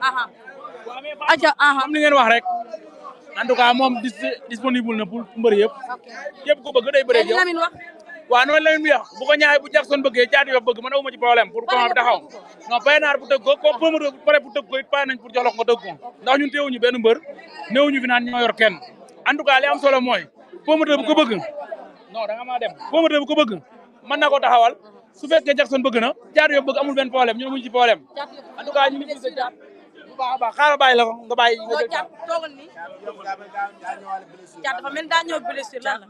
comme li ngeen wax rek en tout cas moom disponible na pour mbër yëpp. yëpp ko bëgg day bëree yow. waaw noonu la ñu wax bu ko ñaay bu Jackson bëggee Thiatou Yoff bëgg man awuma ci problème pour combat bi taxaw non pay naar bu tëgg ko comme promoteur bu pare pour tëgg ko it pay nañ pour jox la ko tëgg ko ndax ñun teewuñu benn mbër néewuñu fi naan ñoo yor kenn en tout cas li am solo mooy promoteur bu ko bëgg non da nga maa dem promoteur bu ko bëgg mën na ko taxawal su fekkee Jackson bëgg na Thiatou Yoff bëgg amul benn problème ñun amuñu ci problème en tout cas ñu ngi gis bu baax a baax xaaral bàyyi la ko nga bàyyi nga jël toogal nii Thiatou dafa mel daa ñëw blessure lan la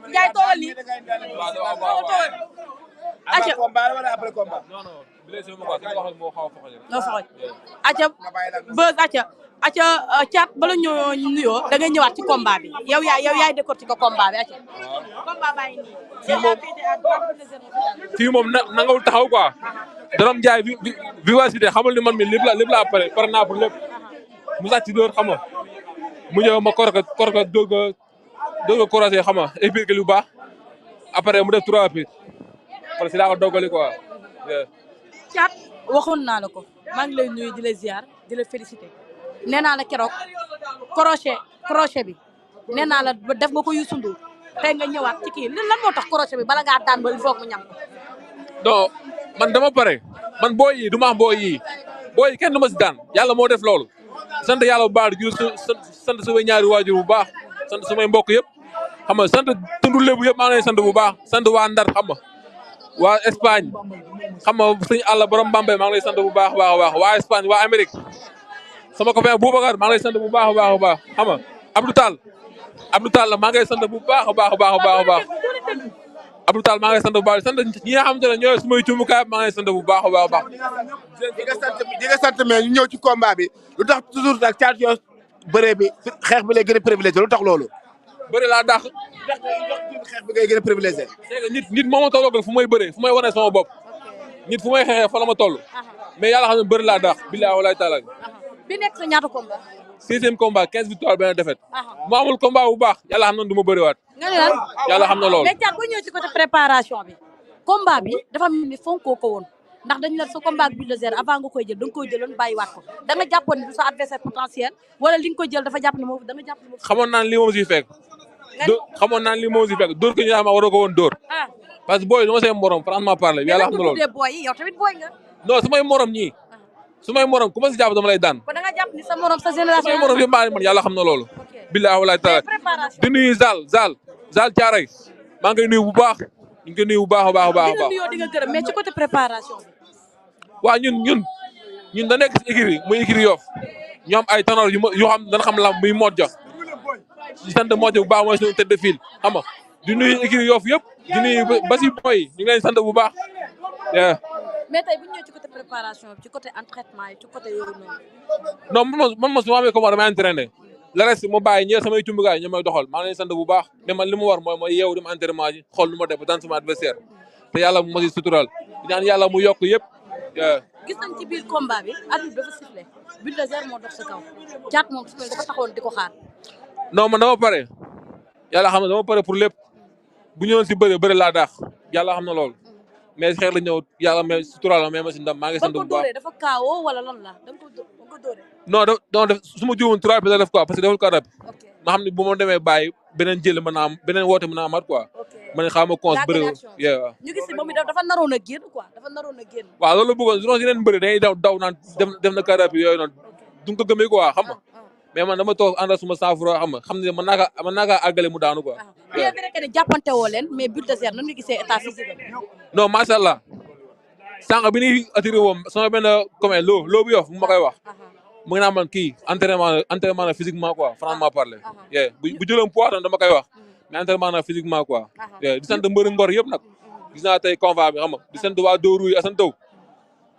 Ndiaye toogal nii toogal avant combat wala après combat non non blessure mo ko wax mo xaw fa xajal no fa acca buzz acca Thiat bala ñoo nuyoo da ngay ñëwaat ci combat bi yow yaay décortiquer combat bi acca combat baa ngi nii fii moom nangawul taxaw quoi daram jaay vivacité xamal ni man mi lépp la pare naa pour lépp mu sàcc dóor xam nga mu ñëw ma korka doog a croisé xam nga épique lu baax après mu def 3 appuis parce que daa ko dogali quoi. Thiat waxoon naa la ko maa ngi lay nuyu di la ziar di la féliciter nee naa la keroog crochet bi nee naa la def nga ko Youssou Ndour tey nga ñëwaat ci kii lan moo tax crochet bi bala ngaa daan ba il faut mu ñam ko. non man dama pare man booy yi du ma wax booy yi kenn du ma si daan yàlla moo def loolu sant yàlla bu baax di sant samay ñaari waajur bu baax sant samay mbokk yëpp xam nga sant tundu lébu yëpp maa ngi lay sant bu baax sant waa Ndar xam nga waa Espagne xam nga sëñ Alla borom Bambey maa ngi lay sant bu baax a baax waa Espagne waa Amérique sama copain Boubacar maa ngi lay sant bu baax a baax xam nga Abdou Tall maa ngi lay sant bu baax a baax Abdou Tall maa ngi lay sant bu baax sant ñi nga xamante ne ñooy sumay cumukaay maa ngi lay sant bu baax a baax. di nga sant mais ñu ñëw ci combat bi lu tax toujours nag Thiatou Yoff bëree bi xeex bi lay gën a privilégié lu tax loolu. bëri laa dàq. xeex bi ngay gën a privilégié. c'est que nit moo ma tolloo fu may bëree fu may wane sama bopp nit fu may xeexee fa la ma toll mais yàlla xam ne bëri laa dàq billaahi walaay taala. bi nekk sa ñaata combat. 6e combat 15 victoires benn défaite. mu amul combat bu baax yàlla xam na du ma bëriwaat. nga ne lan yàlla xam na loolu. mais Thiat boo ñëwee ci côté préparation bi combat bi dafa mel ni fonkoo ko woon ndax dañu la sa combat bi Bulldozer avant nga koy jël da nga koy jëloon bàyyiwaat ko da nga jàppoon ni du sa adversaire potentiel wala li nga koy jël dafa jàpp ni moom da nga jàpp ni moom. xamoon naan lii moom siy fekk. xamoon naan lii moom siy fekk dóor ko ñu xam waroo ko woon dóor. parce que booy dama seen morom franchement parler yàlla xam na loolu. mais booy yi yow tamit booy nga. non su may morom ñii su may morom ku ma si jàpp dama lay daan. kon da nga jàpp ni sa morom sa génération. su may morom yëpp man yàlla xam na loolu. billaahi walaay taala di nuyu Zal Thiaray maa ngi koy nuyu bu baax ñu ngi koy nuyu bu baax a baax. di nga gërëm mais ci côté préparation bi. waaw ñun da nekk si écurie yi muy écurie Yoff ñoom ay tanor yoo xam dana xam lamb muy Modja di sant Modja bu baax mooy suñu tête de file xam nga di nuyu écurie Yoff yëpp di nuyu ba si boy ñu ngi leen sant bu baax. mais tey bu ñu ñëwee ci côté préparation bi ci côté entraînement yi ci côté yooyu noonu. non man su ma amee comment damay entraîné le reste ma bàyyi ñeer samay cumbukaay ñoom may doxal maa ngi leen sant bu baax ne man li mu war mooy yeewu dem entraînement ji xool nu ma def ba daan sama adversaire te yàlla mu ma si sutural di ñaan yàlla mu yokk yëpp. gis nañ ci biir combat bi arbitre dafa sifflé Bulldozer moo dox sa kaw Thiat moom su dafa taxawoon di ko xaar. non man dama pare yàlla xam na dama pare pour lépp bu ñëwoon si bëri laa daax yàlla xam na loolu mais xeer la ñëw yàlla may sutural la mais ma si ndam maa ngi sant bu baax. dafa kaawoo wala lan la da nga ko dóoree. non def su ma jiwoon 3 appuis la def quoi parce que deful ko rab ma xam ne bu ma demee bàyyi beneen jël mën naa am beneen woote mën naa amaat quoi. ma ne xaaral ma cons bëri waaw. ñu gis moom dafa naroon a génn quoi dafa naroon a génn. waaw loolu la bëggoon su doon yeneen bëri dañuy daw naan def na carap yooyu noonu duñ ko gëmee quoi xam nga mais man dama toog àndal suma saafara xam ne mën naa kaa àggale mu daanu quoi. bien vrai que ne jàppante woo leen mais Bulldozer nan nga gisee état physique non macha allah sànq bi ñuy attiré woon sama benn commune loo bu Yoff mu ma koy wax mu ngi naan man kii entraînement na physiquement quoi franchement parler bu jëloon poids tam dama koy wax mais entraînement na physiquement quoi di sant mbëri Ngor yëpp nag gis naa tey convoi bi xam nga di sant waa Dóoru yi asan taw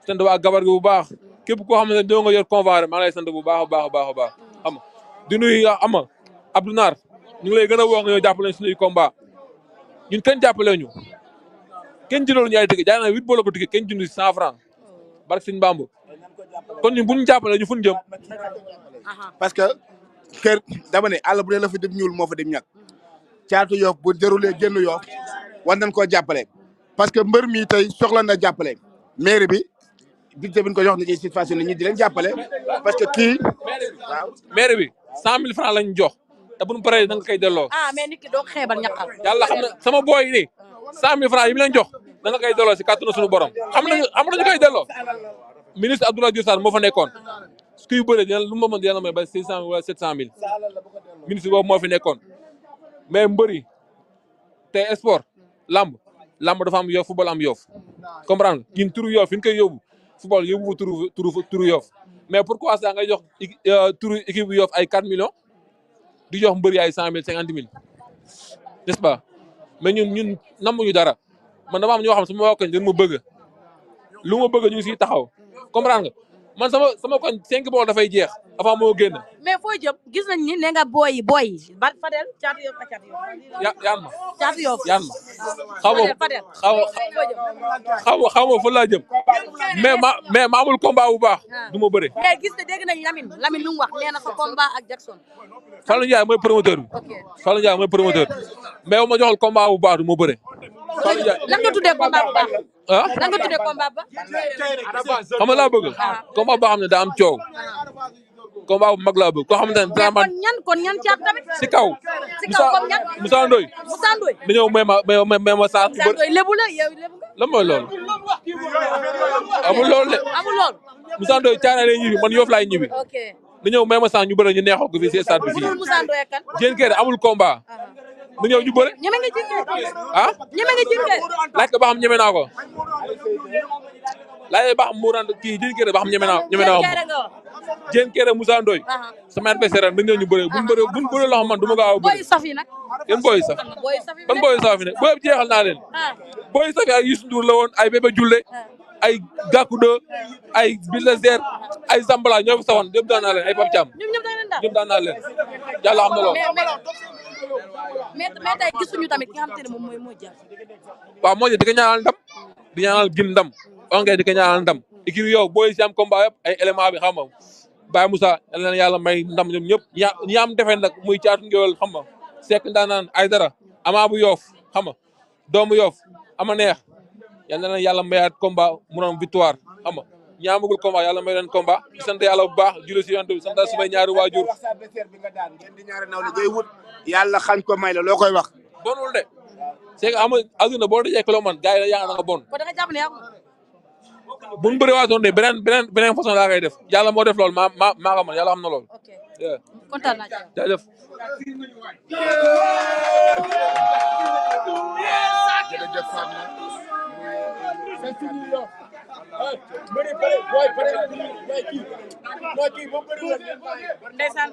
di sant waa gabar gi bu baax képp koo xam ne doo nga yor convoi rek maa ngi lay sant bu baax a baax xam nga di nuyu xam nga Abdou Naar ñu ngi lay gën a wax nga ñoo jàppale suñuy combat ñun kenn jàppale ñu kenn jëloolu ñu ay tëgg jaay naa 8 bolo ko tëgg kenn jënd 100 francs barke Sëñ Bamba kon ñun bu ñu jàppale ñu fu ñu jëm. parce que kër dama ne àll bu dee la fa dem ñuul moo fa dem ñàkk Thiatou Yoff bu déroulé génn Yoff war nañ koo jàppale parce que mbër mi tey soxla na jàppale mairie bi budget bi ñu ko jox ni ci situation ñi di leen jàppale parce que kii waaw maire bi 100 000 francs lañ jox te bu ñu paree da nga koy delloo. mais nit ki doo xeebal ñaqal. yàlla xam na sama boy yi nii 100 000 francs yi mu leen jox da nga koy delloo si kàttanu suñu borom xam nañu koy delloo. ministre Abdoulaye Diouf Sarr moo fa nekkoon kuy bëre dina lu ma mën dina may ba 600 000 wala 700 000 ministre boobu moo fi nekkoon mais mbëri te sport lamb dafa am Yoff football am Yoff comprendre ñun turu Yoff fi ñu koy yóbbu football yóbbu turu Yoff mais pourquoi ça ngay jox turu équipe Yoff ay 4 millions di jox mbëri ay 100 000 50 000 n'est-ce pas mais ñun namuñu dara man dama am ñoo xam sama waa koñ dañ ma bëgg lu ma bëgg ñu ngi siy taxaw comprendre nga man sama koñ 5 bool dafay jeex avant moo génn. mais fooy jëm gis nañ ni ne nga booy yi ba Fadel Thiatou Yoff ak Thiatou Yoff. yaan ma Thiatou Yoff yaan ma xaw ma fa laa jëm mais ma amul combat bu baax du ma bëre. mais gis nga dégg nañ Lamine lu mu wax nee na sa combat ak Jackson. Fallou Ndiaye mooy promoteur bi. Fallou Ndiaye mooy promoteur mais bu ma joxul combat bu baax du ma bëre. Fallou Ndiaye lan nga tuddee combat bu baax. ah lan nga tuddee combat ba. xam nga laa bëgg. combat boo xam ne daa am coow. combat bu mag laa bëgg koo xamante ne dina man kon ñan caat tamit. si kaw. comme ñan Moussa Ndoye. Moussa Ndoye. dañoo may ma saa. Moussa Ndoye lébu la yow lébu nga. lan mooy loolu. amul loolu de. amul loolu. Moussa Ndoye caara lay ñibbi man Yoff laay ñibbi. ok dañoo may ma saa ñu bëre ñu neexoo ko fii si stade bi fii. Moussa Ndoye kan. Diene Kairé amul combat. mu ñëw ñu bëre. ñeme nga Diene Kairé. ah ñeme nga Diene Kairé. laaj ko ba xam ñeme naa ko. laaj ba xam mu rand kii Diene Kairé ba xam ñeme naa ko. Diene Kairé Moussa Ndoye. sama adversaire dañ ñëw ñu bëre buñ bëre loo xam man du ma gaaw a bëre. booy saf yi nag. yéen booy saf. ban booy saf yi ne booy jeexal naa leen. booy saf yi ay Youssou Ndour la woon ay Bébé Julle ay Gakou 2 ay Bulldozer ay Zambala ñoo fi sawoon ñëpp daan naa leen ay Pape Thiam. ñëpp daan naa leen yàlla xam na loolu. mais tey gisuñu tamit ki nga xamante ne moom mooy Modja. waaw Modja di ko ñaanal ndam di ñaanal gin ndam ongee di ko ñaanal ndam ikiri yow booy si am combat yëpp ay élément bi xam nga Baye Moussa yal na yàlla may ndam ñoom ñëpp ñi am defee nag muy Thiatou Ngéwél xam nga Seck ndaanaan ay dara ama bu Yoff xam nga doomu Yoff ama neex yal na yàlla mayaat combat mu doon victoire xam nga ñi amagul combat yàlla may leen combat di sant yàlla bu baax julli si yonent bi sant sumay ñaari waajur. yàlla xañ ko may la loo koy wax. bonul de c'est que ama aduna boo dajee kilo man gars yi yaa nga bon. kon da nga jàpp ne yaa bu ñu bëree waatoon de beneen façon laa koy def yàlla moo def loolu maa ko mën yàlla xam na loolu. ok kontaan naa jaajëf. ndeysaan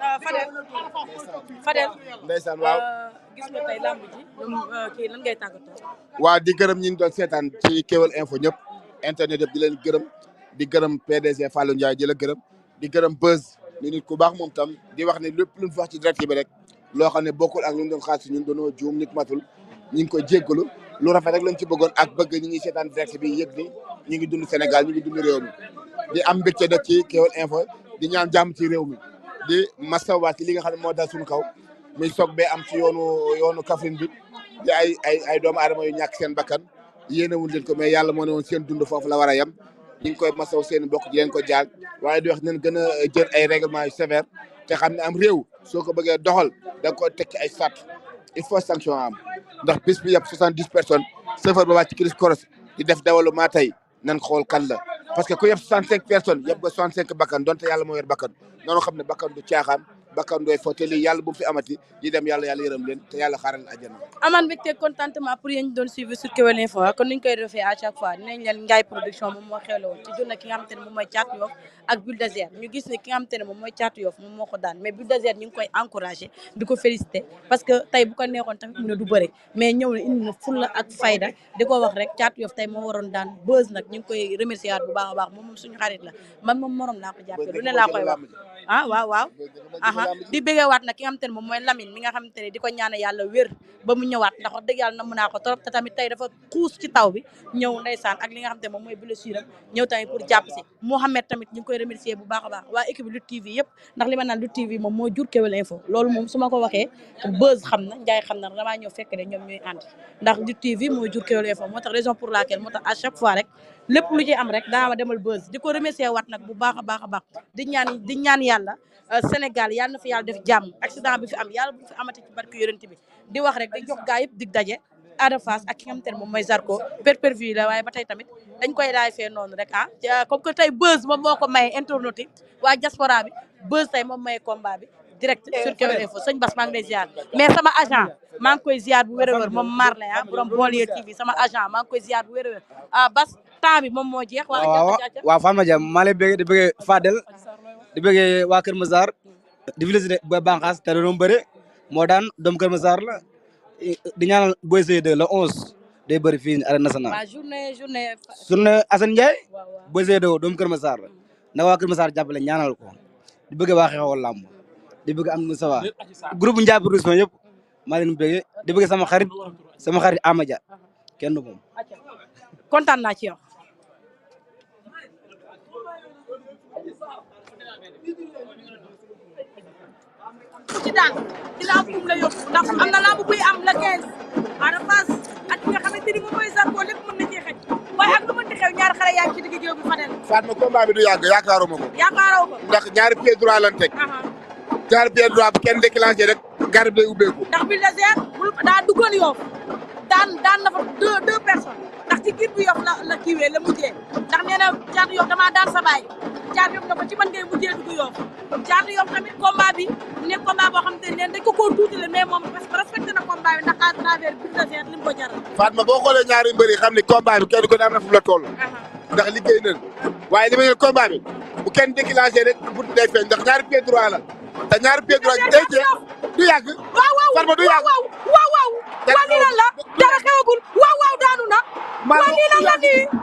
Fadel ndeysaan waaw gis nga tey lamb ji kii lan ngay tàggatoo. waa di gërëm ñi ñu doon seetaan ci KEWEL info ñëpp internet yëpp di leen gërëm di gërëm PDG Fallou Ndiaye di la gërëm di gërëm Beuz ni nit ku baax moom tam di wax ne lépp luñ fi wax ci direct bi rek loo xam ne bokkul ak lu ñu doon xaar si ñun doonoo juum nit matul ñu ngi koy jéggalu lu rafet rek lañ ci bëggoon ak bëgg ñi ngi seetaan direct bi yëg ni ñu ngi dund Sénégal ñu ngi dund réew mi di am mbégte nag ci KEWEL info di ñaan jàmm ci réew mi di masawaat ci li nga xam ne moo dal suñu kaw muy soog bee am ci yoonu Kaffrine bi di ay doomu aadama yu ñàkk seen bakkan yéenewul leen ko mais yàlla moo ne woon seen dund foofu la war a yem ñu ngi koy masaw seen mbokk di leen ko jaar waaye di wax nañ gën a jël ay règlement yu sévère te xam ne am réew soo ko bëggee doxal da nga koy teg ci ay sart il faut sanction am ndax bis bi yëpp 70 personnes chauffeur ba wàcc ci crise koros di def développement tey nan xool kan la parce que ku yëpp 65 personnes yëpp nga 65 bakkan donte yàlla moo yor bakkan noonu xam ne bakkan du caaxaan bakkan doy fo te lii yàlla bu mu fi amati yi dem yàlla yërëm leen te yàlla xaaral àjjana. amaan mbégte contentement pour yéen ñu doon suivre sur KEWEL info kon ni ñu koy defee à chaque fois dinañ leen Ngaye production moom moo xewle woon ci journée ki nga xamante ne moom mooy Thiatou Yoff ak Bulldozer ñu gis ne ki nga xamante ne moom mooy Thiatou Yoff moom moo ko daan mais Bulldozer ñu ngi koy encouragé di ko félicité parce que tey bu ko neexoon tamit mu ne du bëre mais ñëw na indi na fulla ak fayda di ko wax rek Thiatou Yoff tey moo waroon daan Beuz nag ñu ngi koy remercier waat bu baax a baax moom suñu xarit la man moom morom laa ko jàppee lu ne laa koy wax ah waaw di bëggeewaat nag ki nga xamante ne moom mooy Lamine mi nga xamante ne di ko ñaane yàlla wér ba mu ñëwaat ndax wax dëgg yàlla namm naa ko trop te tamit tey dafa xuus ci taw bi ñëw ndeysaan ak li nga xamante ne moom mooy blessure am ñëw tamit pour jàpp si Mouhamed tamit ñu ngi koy remercier bu baax a baax waa équipe Lutte TV yëpp ndax li ma naan Lutte TV moom moo jur KEWEL info loolu moom su ma ko waxee Buzz xam na Ndiaye xam na damaa ñëw fekk ne ñoom ñooy ànd ndax Lutte TV moo jur KEWEL info moo tax raison pour laquelle moo tax à chaque fois rek lépp lu ci am rek daa ma demal Buzz di ko remercier waat nag bu baax a baax a baax di ñaan yàlla Sénégal yàlla na fi yàlla def jàmm accident bi fi am yàlla bu fi amati ci barke yonent bi di wax rek dañ jox gaa yëpp dig daje Ada Fass ak ki nga xamante ne moom mooy Zarko perpervue la waaye ba tey tamit dañ koy laay fee noonu rek comme que tey Buzz moom moo ko maye internaute yi waa diaspora bi Buzz tey moom maye combat bi direct sur KEWEL info sëñ Bass maa ngi lay ziar mais sama agent maa ngi koy ziar bu wér a wér moom Marley borom Banlieue TV sama agent maa ngi koy ziar bu wér a wér Bass temps bi moom moo jeex waaw Fatma Dia maa lay bëgg di bëgg Fadel di bëgg waa Kër Massar di félicité ba Banqaas te doon bëre moo daan doom Kër Massar la di ñaanal Boy Seye 2 le 11 day bëri fii arène nationale journée Assane Ndiaye Boy Seye 2 doom Kër Massar la ndax waa Kër Massar jàppale ñaanal ko di bëgg waa xeexoo làmb di bëgg am Moussa wa groupe Ndiaye production yëpp maa leen bëgg di bëgg sama xarit Amadia kenn moom kontaan naa ci yow ci daan dina am kum la yóbbu ndax am na lamb buy am la 15 Ada Fass ak ki nga xamante ni moom mooy Zarko lépp mën na cee xëj waaye ak lu mën di xew ñaari xale yaa ngi ci digg géew bi Fadel Fatma combat bi du yàgg yaakaaruma ko ndax ñaari pied droit lan teg ñaari pied droit bu kenn déclenché rek garab day ubbeeku ndax Bulldozer daa duggoon Yoff daan na fa deux personnes ndax ci kii bu Yoff la kiiwee la mujjee ndax nee na Thiatou Yoff damaa daan sa baay Thiatou Yoff na ko ci man ngay mujjee dugg Yoff Thiatou Yoff tamit combat bi nekk combat boo xam te ne dañ ko koo tuuti la mais moom respecté na combat bi ndax à travers Bulldozer li mu ko jaral Fatma boo xoolee ñaari mbër yi xam ni combat bi kenn ko ne am na fu la toll ndax liggéey nañ waaye li ma ne combat bi bu kenn déclenché rek pour day feeñ ndax ñaari pied droit la te ñaari pied droit day jeex du yàgg Fatma du yàgg waaw lii lan la dara xewagul waaw daanu na waaw lii lan la nii